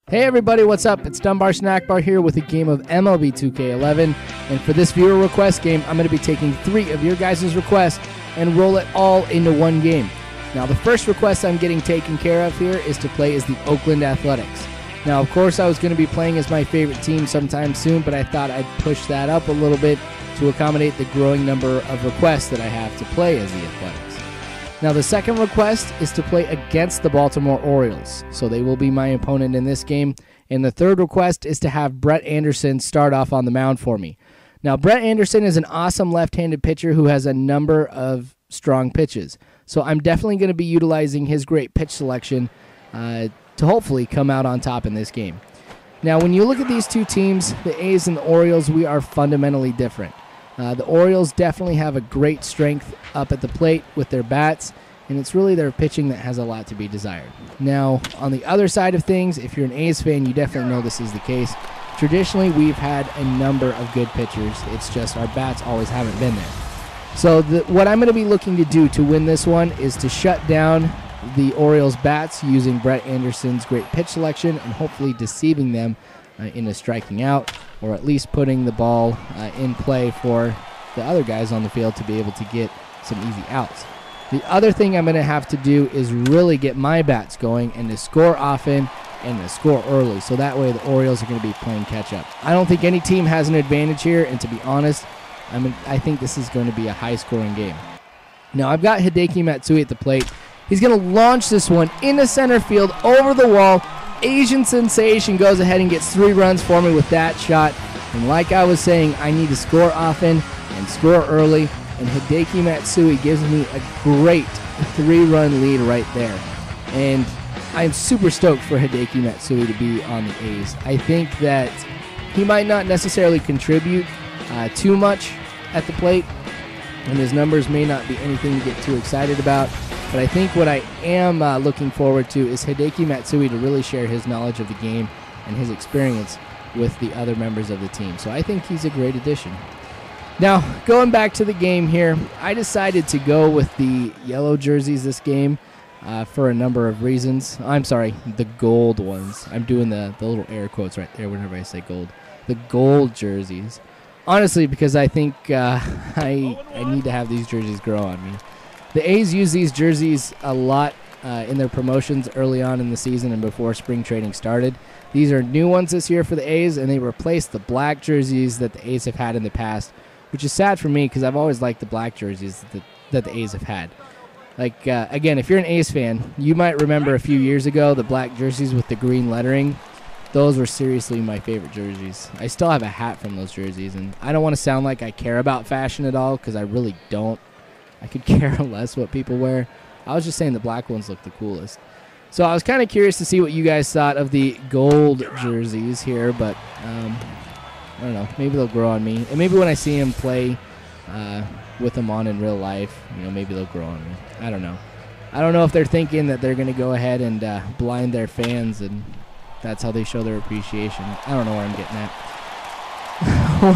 Hey everybody, what's up? It's Dunbar Snack Bar here with a game of MLB 2K11, and for this viewer request game, I'm going to be taking 3 of your guys' requests and roll it all into one game. Now, the first request I'm getting taken care of here is to play as the Oakland Athletics. Now, of course, I was going to be playing as my favorite team sometime soon, but I thought I'd push that up a little bit to accommodate the growing number of requests that I have to play as the Athletics. Now, the second request is to play against the Baltimore Orioles, so they will be my opponent in this game. And the third request is to have Brett Anderson start off on the mound for me. Now, Brett Anderson is an awesome left-handed pitcher who has a number of strong pitches, so I'm definitely going to be utilizing his great pitch selection to hopefully come out on top in this game. Now, when you look at these two teams, the A's and the Orioles, we are fundamentally different. The Orioles definitely have a great strength up at the plate with their bats, and it's really their pitching that has a lot to be desired. Now, on the other side of things, if you're an A's fan, you definitely know this is the case. Traditionally, we've had a number of good pitchers. It's just our bats always haven't been there. So what I'm going to be looking to do to win this one is to shut down the Orioles' bats using Brett Anderson's great pitch selection and hopefully deceiving them into striking out, or at least putting the ball in play for the other guys on the field to be able to get some easy outs. The other thing I'm going to have to do is really get my bats going and to score often and to score early, so that way the Orioles are going to be playing catch-up. I don't think any team has an advantage here, and to be honest, I think this is going to be a high-scoring game. Now, I've got Hideki Matsui at the plate. He's going to launch this one into center field over the wall. Asian Sensation goes ahead and gets 3 runs for me with that shot. And like I was saying, I need to score often and score early. And Hideki Matsui gives me a great 3-run lead right there. And I'm super stoked for Hideki Matsui to be on the A's. I think that he might not necessarily contribute too much at the plate, and his numbers may not be anything to get too excited about. But I think what I am looking forward to is Hideki Matsui to really share his knowledge of the game and his experience with the other members of the team. So I think he's a great addition. Now, going back to the game here, I decided to go with the yellow jerseys this game for a number of reasons. I'm sorry, the gold ones. I'm doing the little air quotes right there whenever I say gold. The gold jerseys. Honestly, because I think I need to have these jerseys grow on me. The A's use these jerseys a lot in their promotions early on in the season and before spring training started. These are new ones this year for the A's, and they replaced the black jerseys that the A's have had in the past, which is sad for me because I've always liked the black jerseys that the A's have had. Like, again, if you're an A's fan, you might remember a few years ago the black jerseys with the green lettering. Those were seriously my favorite jerseys. I still have a hat from those jerseys, and I don't want to sound like I care about fashion at all because I really don't. I could care less what people wear. I was just saying the black ones look the coolest. So I was kind of curious to see what you guys thought of the gold jerseys here, but I don't know. Maybe they'll grow on me. And maybe when I see them play with them on in real life, maybe they'll grow on me. I don't know. I don't know if they're thinking that they're going to go ahead and blind their fans, and that's how they show their appreciation. I don't know where I'm getting at.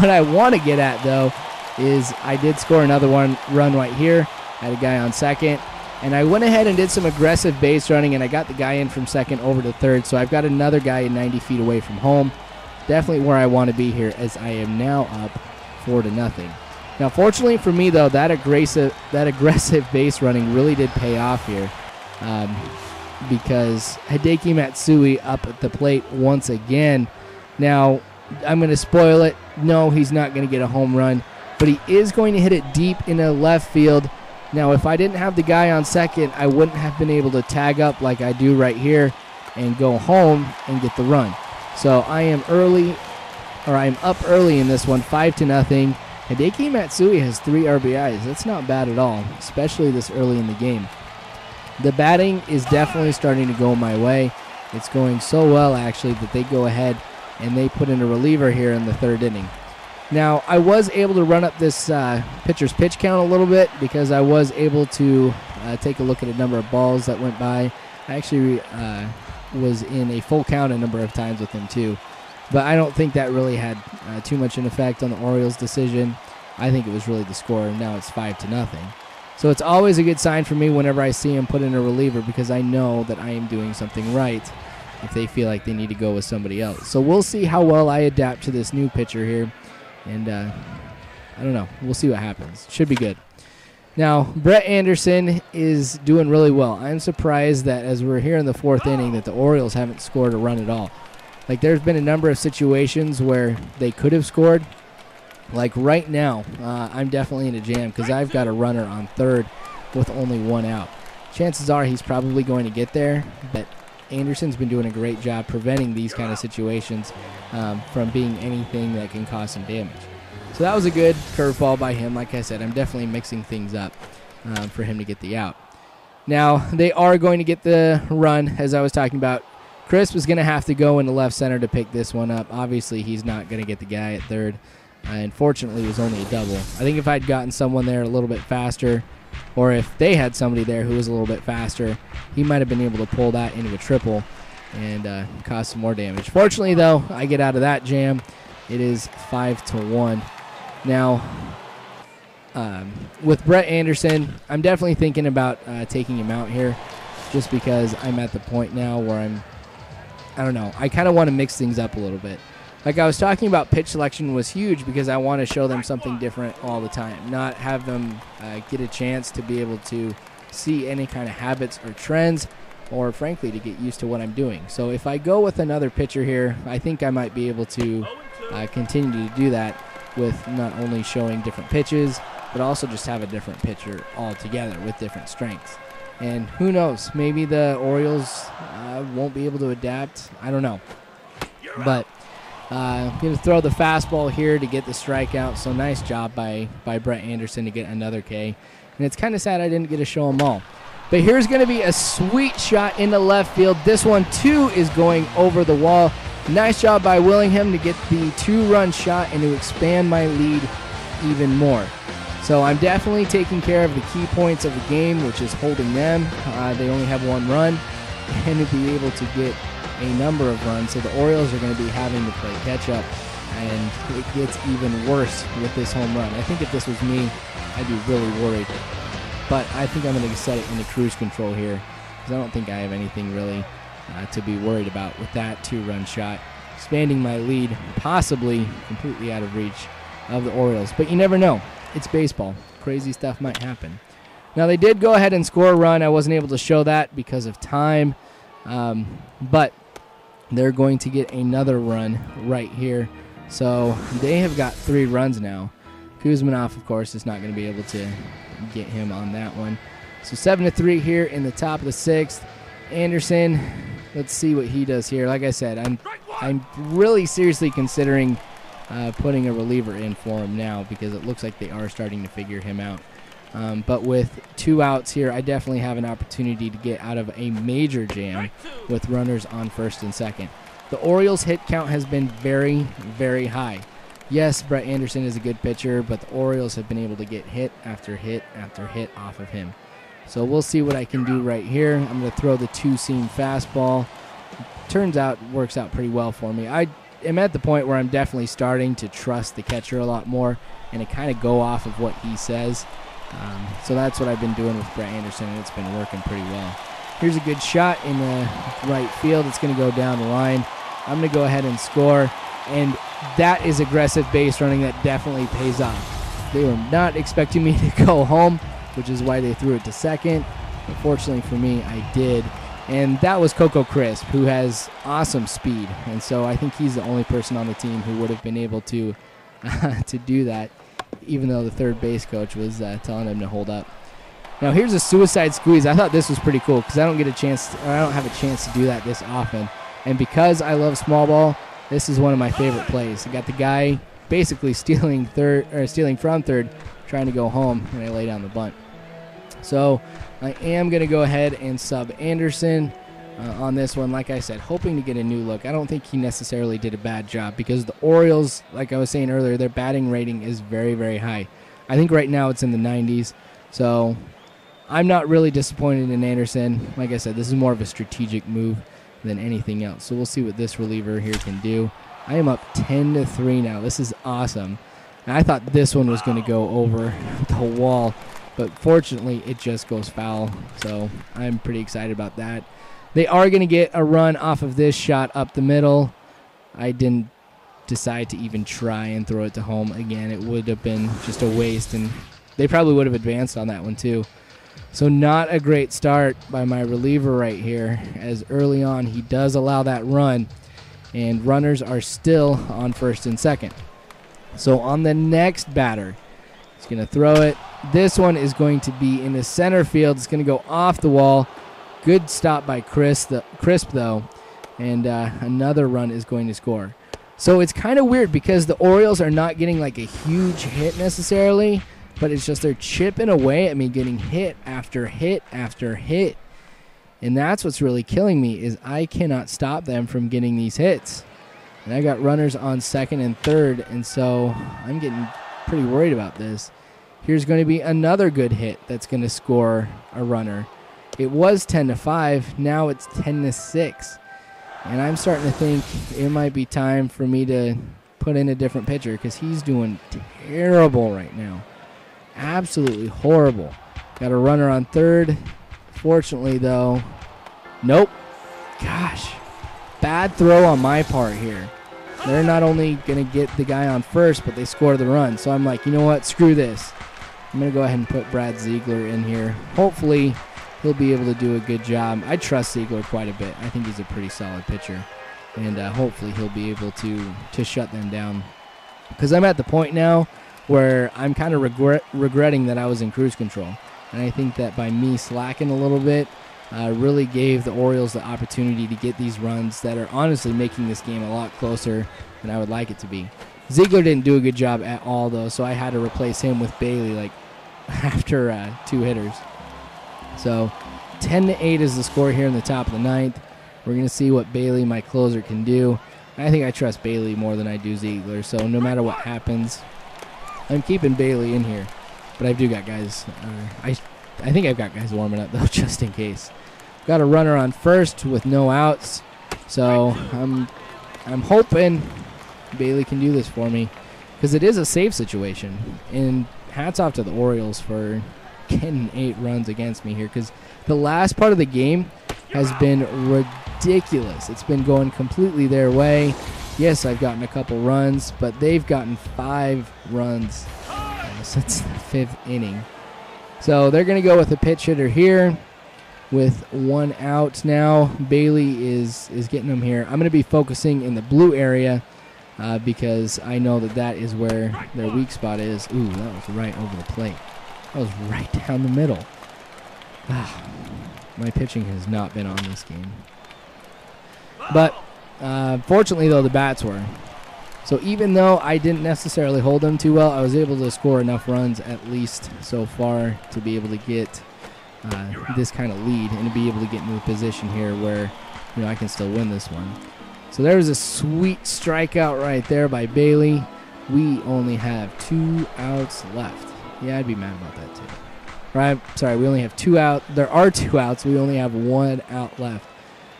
What I want to get at, though, is I did score another run right here. Had a guy on second, and I went ahead and did some aggressive base running, and I got the guy in from second over to third, so I've got another guy 90 feet away from home. Definitely where I want to be here, as I am now up 4-0. Now, fortunately for me, though, that aggressive base running really did pay off here, because Hideki Matsui up at the plate once again. Now, I'm going to spoil it. No, he's not going to get a home run, but he is going to hit it deep into left field. Now, if I didn't have the guy on second, I wouldn't have been able to tag up like I do right here and go home and get the run. So I'm up early in this one, 5-0. Hideki Matsui has 3 RBIs. That's not bad at all, especially this early in the game. The batting is definitely starting to go my way. It's going so well, actually, that they go ahead and they put in a reliever here in the 3rd inning. Now, I was able to run up this pitcher's pitch count a little bit because I was able to take a look at a number of balls that went by. I actually was in a full count a number of times with him, too. But I don't think that really had too much an effect on the Orioles' decision. I think it was really the score, and now it's 5-0. So it's always a good sign for me whenever I see him put in a reliever because I know that I am doing something right. if they feel like they need to go with somebody else. So we'll see how well I adapt to this new pitcher here. And I don't know. We'll see what happens. Should be good. Now, Brett Anderson is doing really well. I'm surprised that as we're here in the 4th inning that the Orioles haven't scored a run at all. Like, there's been a number of situations where they could have scored. Like right now, I'm definitely in a jam because I've got a runner on third with only 1 out. Chances are he's probably going to get there, but Anderson's been doing a great job preventing these kind of situations from being anything that can cause some damage. So that was a good curveball by him. Like I said, I'm definitely mixing things up for him to get the out. Now, they are going to get the run, as I was talking about. Chris was going to have to go into left center to pick this one up. Obviously, he's not going to get the guy at third. Unfortunately, it was only a double. I think if I'd gotten someone there a little bit faster, or if they had somebody there who was a little bit faster, he might have been able to pull that into a triple and cause some more damage. Fortunately, though, I get out of that jam. It is 5-1. Now, with Brett Anderson, I'm definitely thinking about taking him out here just because I'm at the point now where I don't know, I kind of want to mix things up a little bit. Like I was talking about, pitch selection was huge because I want to show them something different all the time, not have them get a chance to be able to see any kind of habits or trends, or frankly to get used to what I'm doing. So if I go with another pitcher here, I think I might be able to continue to do that with not only showing different pitches, but also just have a different pitcher altogether with different strengths. And who knows, maybe the Orioles won't be able to adapt. I don't know. But I'm going to throw the fastball here to get the strikeout. So nice job by Brett Anderson to get another K. And it's kind of sad I didn't get to show them all. But here's going to be a sweet shot into left field. This one, too, is going over the wall. Nice job by Willingham to get the 2-run shot and to expand my lead even more. So I'm definitely taking care of the key points of the game, which is holding them. They only have 1 run, and to be able to get a number of runs. So the Orioles are going to be having to play catch-up, and it gets even worse with this home run. I think if this was me, I'd be really worried. But I think I'm going to set it into cruise control here because I don't think I have anything really to be worried about with that 2-run shot. Expanding my lead, possibly completely out of reach of the Orioles. But you never know. It's baseball. Crazy stuff might happen. Now, they did go ahead and score a run. I wasn't able to show that because of time. But they're going to get another run right here. So they have got 3 runs now. Kuzminoff, of course, is not going to be able to get him on that one. So 7-3 here in the top of the 6th. Anderson, let's see what he does here. Like I said, I'm really seriously considering putting a reliever in for him now because it looks like they are starting to figure him out. But with 2 outs here, I definitely have an opportunity to get out of a major jam with runners on first and second. The Orioles' hit count has been very, very high. Yes, Brett Anderson is a good pitcher, but the Orioles have been able to get hit after hit after hit off of him. So we'll see what I can do right here. I'm going to throw the 2-seam fastball. Turns out, works out pretty well for me. I am at the point where I'm definitely starting to trust the catcher a lot more and to kind of go off of what he says. So that's what I've been doing with Brett Anderson, and it's been working pretty well. Here's a good shot in the right field. It's going to go down the line. I'm going to go ahead and score, and that is aggressive base running that definitely pays off. They were not expecting me to go home, which is why they threw it to second. But fortunately for me, I did. And that was Coco Crisp, who has awesome speed. And so I think he's the only person on the team who would have been able to do that, even though the third base coach was telling him to hold up. Now here's a suicide squeeze. I thought this was pretty cool because I don't have a chance to do that this often. And because I love small ball, this is one of my favorite plays. I got the guy basically stealing from third, trying to go home, and I lay down the bunt. So I am going to go ahead and sub Anderson on this one. Like I said, hoping to get a new look. I don't think he necessarily did a bad job because the Orioles, like I was saying earlier, their batting rating is very, very high. I think right now it's in the 90s. So I'm not really disappointed in Anderson. Like I said, this is more of a strategic move than anything else. So we'll see what this reliever here can do. I am up 10-3 now. This is awesome. And I thought this one was going to go over the wall, but fortunately it just goes foul. So I'm pretty excited about that. They are going to get a run off of this shot up the middle. I didn't decide to even try and throw it to home again. It would have been just a waste, and they probably would have advanced on that one too. So not a great start by my reliever right here, as early on he does allow that run, and runners are still on first and second. So on the next batter, he's going to throw it. This one is going to be in the center field. It's going to go off the wall. Good stop by Crisp though, and another run is going to score. So it's kind of weird because the Orioles are not getting like a huge hit necessarily, but it's just they're chipping away at me, getting hit after hit after hit. And that's what's really killing me, is I cannot stop them from getting these hits. And I got runners on second and third, and so I'm getting pretty worried about this. Here's going to be another good hit that's going to score a runner. It was 10-5, now it's 10-6. And I'm starting to think it might be time for me to put in a different pitcher, because he's doing terrible right now. Absolutely horrible. Got a runner on third. Fortunately, though, nope. Gosh, bad throw on my part here. They're not only going to get the guy on first, but they score the run. So I'm like, you know what? Screw this. I'm going to go ahead and put Brad Ziegler in here. Hopefully, he'll be able to do a good job. I trust Ziegler quite a bit. I think he's a pretty solid pitcher. And hopefully he'll be able to shut them down. Because I'm at the point now where I'm kind of regretting that I was in cruise control. And I think that by me slacking a little bit, really gave the Orioles the opportunity to get these runs that are honestly making this game a lot closer than I would like it to be. Ziegler didn't do a good job at all, though, so I had to replace him with Bailey like after 2 hitters. So 10-8 is the score here in the top of the ninth. We're going to see what Bailey, my closer, can do. I think I trust Bailey more than I do Ziegler, so no matter what happens, I'm keeping Bailey in here. But I do got guys, I think I've got guys warming up, though, just in case. Got a runner on first with no outs, so I'm hoping Bailey can do this for me, because it is a save situation. And hats off to the Orioles for getting 8 runs against me here, because the last part of the game has been ridiculous. It's been going completely their way. Yes, I've gotten a couple runs, but they've gotten 5 runs since the 5th inning. So they're going to go with a pitch hitter here with 1 out now. Bailey is getting them here. I'm going to be focusing in the blue area because I know that is where their weak spot is. Ooh, that was right over the plate. That was right down the middle. My pitching has not been on this game. But fortunately, though, the bats were. So even though I didn't necessarily hold them too well, I was able to score enough runs, at least so far, to be able to get this kind of lead and to be able to get into a position here where, you know, I can still win this one. So there's a sweet strikeout right there by Bailey. We only have 2 outs left. Yeah, I'd be mad about that too. Right? Sorry, we only have 2 out. There are 2 outs. We only have 1 out left.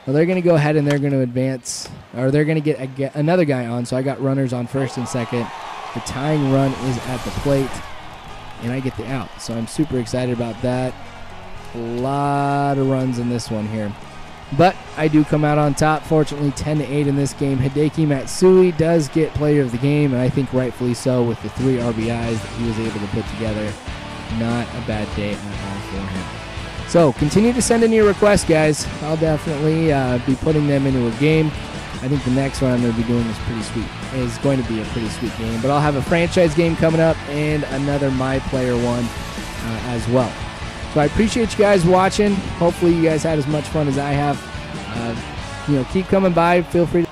Well, they're going to go ahead and they're going to advance, or they're going to get another guy on. So I got runners on first and second. The tying run is at the plate, and I get the out. So I'm super excited about that. A lot of runs in this one here. But I do come out on top, fortunately, 10-8 in this game. Hideki Matsui does get player of the game, and I think rightfully so with the 3 RBIs that he was able to put together. Not a bad day at all for him. So continue to send in your requests, guys. I'll definitely be putting them into a game. I think the next one I'm going to be doing is going to be a pretty sweet game. But I'll have a franchise game coming up and another My Player one as well. So I appreciate you guys watching. Hopefully you guys had as much fun as I have. Keep coming by. Feel free to